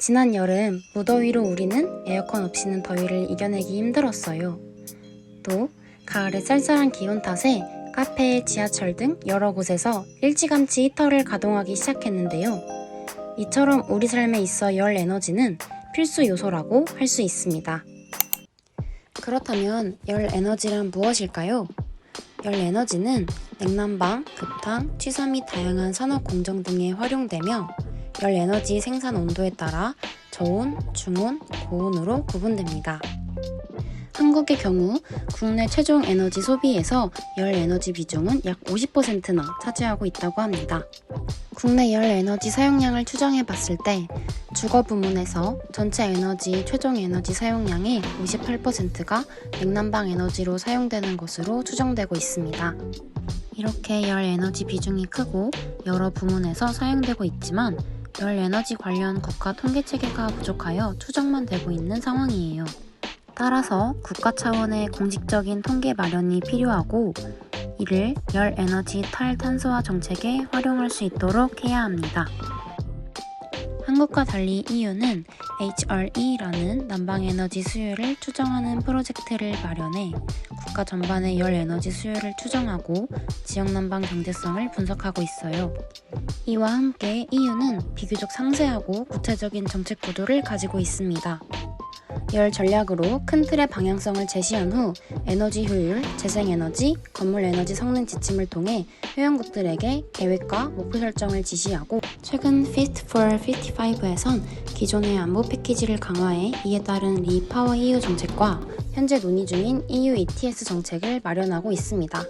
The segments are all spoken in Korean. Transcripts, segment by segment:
지난 여름 무더위로 우리는 에어컨 없이는 더위를 이겨내기 힘들었어요. 또 가을의 쌀쌀한 기온 탓에 카페, 지하철 등 여러 곳에서 일찌감치 히터를 가동하기 시작했는데요. 이처럼 우리 삶에 있어 열 에너지는 필수 요소라고 할 수 있습니다. 그렇다면 열 에너지란 무엇일까요? 열 에너지는 냉난방, 급탕, 취사 및 다양한 산업 공정 등에 활용되며 열 에너지 생산 온도에 따라 저온, 중온, 고온으로 구분됩니다. 한국의 경우 국내 최종 에너지 소비에서 열 에너지 비중은 약 50%나 차지하고 있다고 합니다. 국내 열 에너지 사용량을 추정해 봤을 때 주거 부문에서 전체 에너지 최종 에너지 사용량의 58%가 냉난방 에너지로 사용되는 것으로 추정되고 있습니다. 이렇게 열 에너지 비중이 크고 여러 부문에서 사용되고 있지만 열 에너지 관련 국가 통계 체계가 부족하여 추정만 되고 있는 상황이에요. 따라서 국가 차원의 공식적인 통계 마련이 필요하고 이를 열 에너지 탈탄소화 정책에 활용할 수 있도록 해야 합니다. 한국과 달리 EU는 HRE라는 난방 에너지 수요를 추정하는 프로젝트를 마련해 국가 전반의 열 에너지 수요를 추정하고 지역 난방 경제성을 분석하고 있어요. 이와 함께 EU는 비교적 상세하고 구체적인 정책 구도를 가지고 있습니다. 열 전략으로 큰 틀의 방향성을 제시한 후 에너지 효율, 재생에너지, 건물 에너지 성능 지침을 통해 회원국들에게 계획과 목표 설정을 지시하고 최근 Fit for 55에선 기존의 안보 패키지를 강화해 이에 따른 리파워 EU 정책과 현재 논의 중인 EU ETS 정책을 마련하고 있습니다.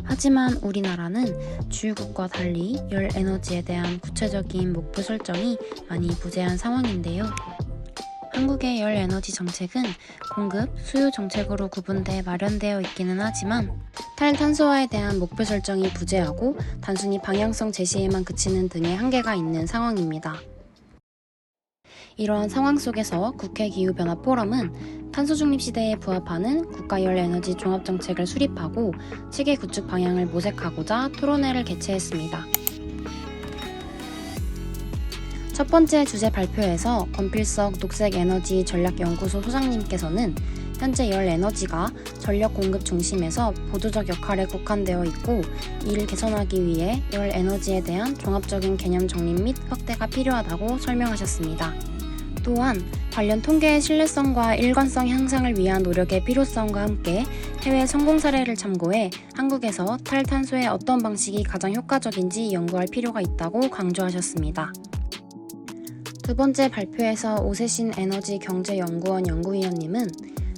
하지만 우리나라는 주요국과 달리 열 에너지에 대한 구체적인 목표 설정이 많이 부재한 상황인데요. 한국의 열 에너지 정책은 공급, 수요 정책으로 구분돼 마련되어 있기는 하지만 탈탄소화에 대한 목표 설정이 부재하고 단순히 방향성 제시에만 그치는 등의 한계가 있는 상황입니다. 이러한 상황 속에서 국회 기후변화 포럼은 탄소 중립 시대에 부합하는 국가 열 에너지 종합 정책을 수립하고 체계 구축 방향을 모색하고자 토론회를 개최했습니다. 첫 번째 주제 발표에서 권필석 녹색에너지 전략연구소 소장님께서는 현재 열 에너지가 전력 공급 중심에서 보조적 역할에 국한되어 있고 이를 개선하기 위해 열 에너지에 대한 종합적인 개념 정립 및 확대가 필요하다고 설명하셨습니다. 또한 관련 통계의 신뢰성과 일관성 향상을 위한 노력의 필요성과 함께 해외 성공 사례를 참고해 한국에서 탈탄소의 어떤 방식이 가장 효과적인지 연구할 필요가 있다고 강조하셨습니다. 두 번째 발표에서 오세신 에너지경제연구원 연구위원님은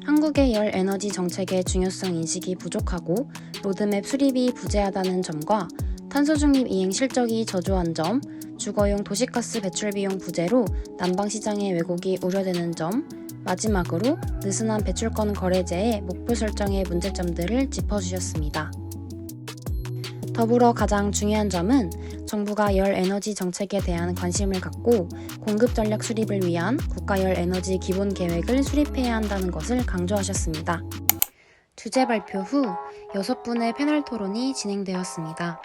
한국의 열 에너지 정책의 중요성 인식이 부족하고 로드맵 수립이 부재하다는 점과 탄소 중립 이행 실적이 저조한 점, 주거용 도시가스 배출 비용 부재로 난방 시장의 왜곡이 우려되는 점, 마지막으로 느슨한 배출권 거래제의 목표 설정의 문제점들을 짚어주셨습니다. 더불어 가장 중요한 점은 정부가 열 에너지 정책에 대한 관심을 갖고 공급 전략 수립을 위한 국가 열 에너지 기본 계획을 수립해야 한다는 것을 강조하셨습니다. 주제 발표 후 6분의 패널 토론이 진행되었습니다.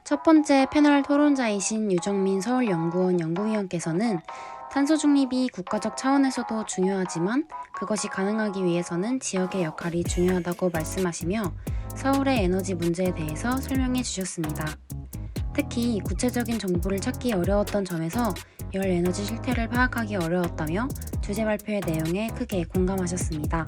첫 번째 패널 토론자이신 유정민 서울연구원 연구위원께서는 탄소 중립이 국가적 차원에서도 중요하지만 그것이 가능하기 위해서는 지역의 역할이 중요하다고 말씀하시며 서울의 에너지 문제에 대해서 설명해 주셨습니다. 특히 구체적인 정보를 찾기 어려웠던 점에서 열 에너지 실태를 파악하기 어려웠다며 주제 발표의 내용에 크게 공감하셨습니다.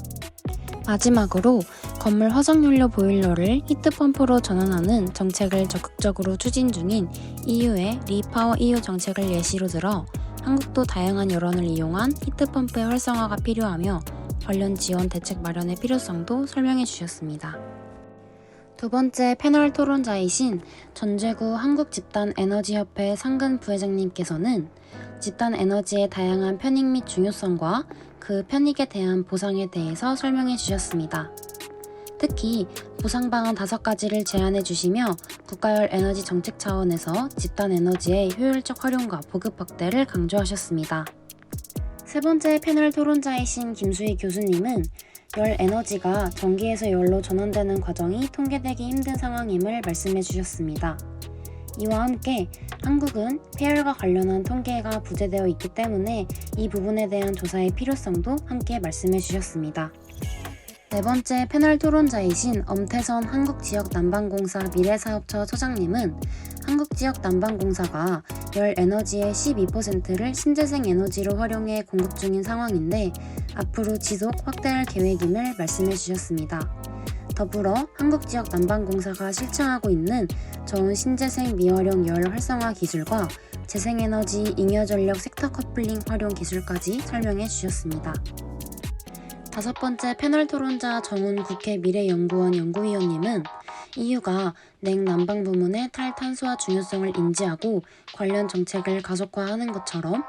마지막으로 건물 화석연료 보일러를 히트펌프로 전환하는 정책을 적극적으로 추진 중인 EU의 리파워 EU 정책을 예시로 들어 한국도 다양한 여론을 이용한 히트펌프의 활성화가 필요하며 관련 지원 대책 마련의 필요성도 설명해 주셨습니다. 두 번째 패널 토론자이신 전제구 한국집단에너지협회 상근 부회장님께서는 집단 에너지의 다양한 편익 및 중요성과 그 편익에 대한 보상에 대해서 설명해 주셨습니다. 특히 보상 방안 5가지를 제안해 주시며 국가열 에너지 정책 차원에서 집단 에너지의 효율적 활용과 보급 확대를 강조하셨습니다. 세 번째 패널 토론자이신 김수희 교수님은 열 에너지가 전기에서 열로 전환되는 과정이 통계되기 힘든 상황임을 말씀해 주셨습니다. 이와 함께 한국은 폐열과 관련한 통계가 부재되어 있기 때문에 이 부분에 대한 조사의 필요성도 함께 말씀해 주셨습니다. 네 번째 패널 토론자이신 엄태선 한국지역난방공사 미래사업처 처장님은 한국지역난방공사가 열 에너지의 12%를 신재생 에너지로 활용해 공급 중인 상황인데 앞으로 지속 확대할 계획임을 말씀해 주셨습니다. 더불어 한국지역난방공사가 실천하고 있는 저온 신재생 미활용 열 활성화 기술과 재생에너지 잉여전력 섹터 커플링 활용 기술까지 설명해 주셨습니다. 다섯 번째 패널 토론자 정훈 국회 미래연구원 연구위원님은 EU가 냉난방 부문의 탈탄소화 중요성을 인지하고 관련 정책을 가속화하는 것처럼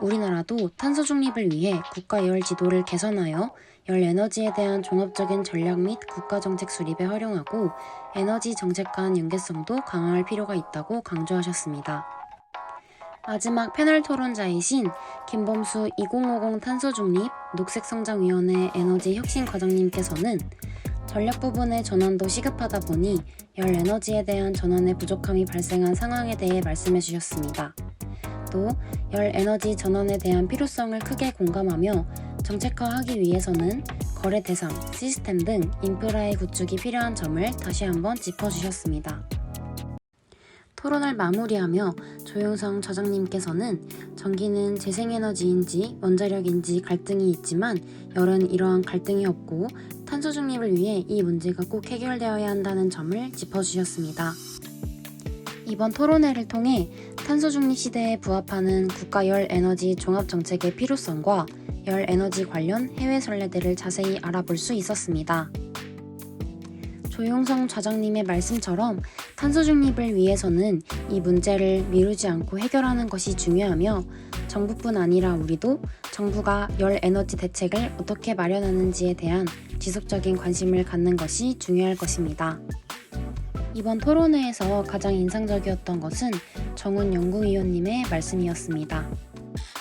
우리나라도 탄소 중립을 위해 국가 열 지도를 개선하여 열 에너지에 대한 종합적인 전략 및 국가정책 수립에 활용하고 에너지 정책 간 연계성도 강화할 필요가 있다고 강조하셨습니다. 마지막 패널 토론자이신 김범수 2050 탄소중립 녹색성장위원회 에너지혁신과장님께서는 전력 부분의 전환도 시급하다 보니 열 에너지에 대한 전환의 부족함이 발생한 상황에 대해 말씀해 주셨습니다. 또 열 에너지 전환에 대한 필요성을 크게 공감하며 정책화하기 위해서는 거래 대상, 시스템 등 인프라의 구축이 필요한 점을 다시 한번 짚어주셨습니다. 토론을 마무리하며 조용성 처장님께서는 전기는 재생에너지인지 원자력인지 갈등이 있지만 열은 이러한 갈등이 없고 탄소 중립을 위해 이 문제가 꼭 해결되어야 한다는 점을 짚어주셨습니다. 이번 토론회를 통해 탄소 중립 시대에 부합하는 국가 열 에너지 종합 정책의 필요성과 열 에너지 관련 해외 선례들을 자세히 알아볼 수 있었습니다. 조용성 좌장님의 말씀처럼 탄소 중립을 위해서는 이 문제를 미루지 않고 해결하는 것이 중요하며 정부뿐 아니라 우리도 정부가 열 에너지 대책을 어떻게 마련하는지에 대한 지속적인 관심을 갖는 것이 중요할 것입니다. 이번 토론회에서 가장 인상적이었던 것은 정훈 연구위원님의 말씀이었습니다.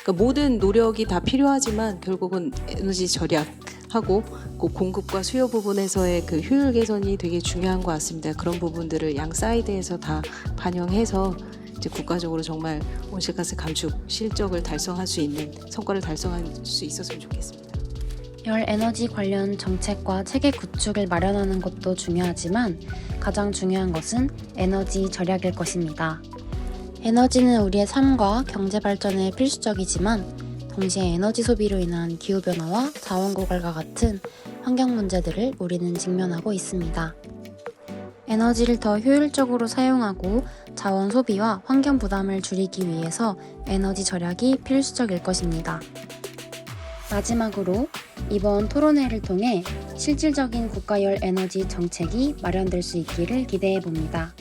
그러니까 모든 노력이 다 필요하지만 결국은 에너지 절약하고 그 공급과 수요 부분에서의 그 효율 개선이 되게 중요한 것 같습니다. 그런 부분들을 양 사이드에서 다 반영해서 이제 국가적으로 정말 온실가스 감축 실적을 달성할 수 있는 성과를 달성할 수 있었으면 좋겠습니다. 열 에너지 관련 정책과 체계 구축을 마련하는 것도 중요하지만 가장 중요한 것은 에너지 절약일 것입니다. 에너지는 우리의 삶과 경제 발전에 필수적이지만 동시에 에너지 소비로 인한 기후변화와 자원 고갈과 같은 환경 문제들을 우리는 직면하고 있습니다. 에너지를 더 효율적으로 사용하고 자원 소비와 환경 부담을 줄이기 위해서 에너지 절약이 필수적일 것입니다. 마지막으로 이번 토론회를 통해 실질적인 국가 열 에너지 정책이 마련될 수 있기를 기대해 봅니다.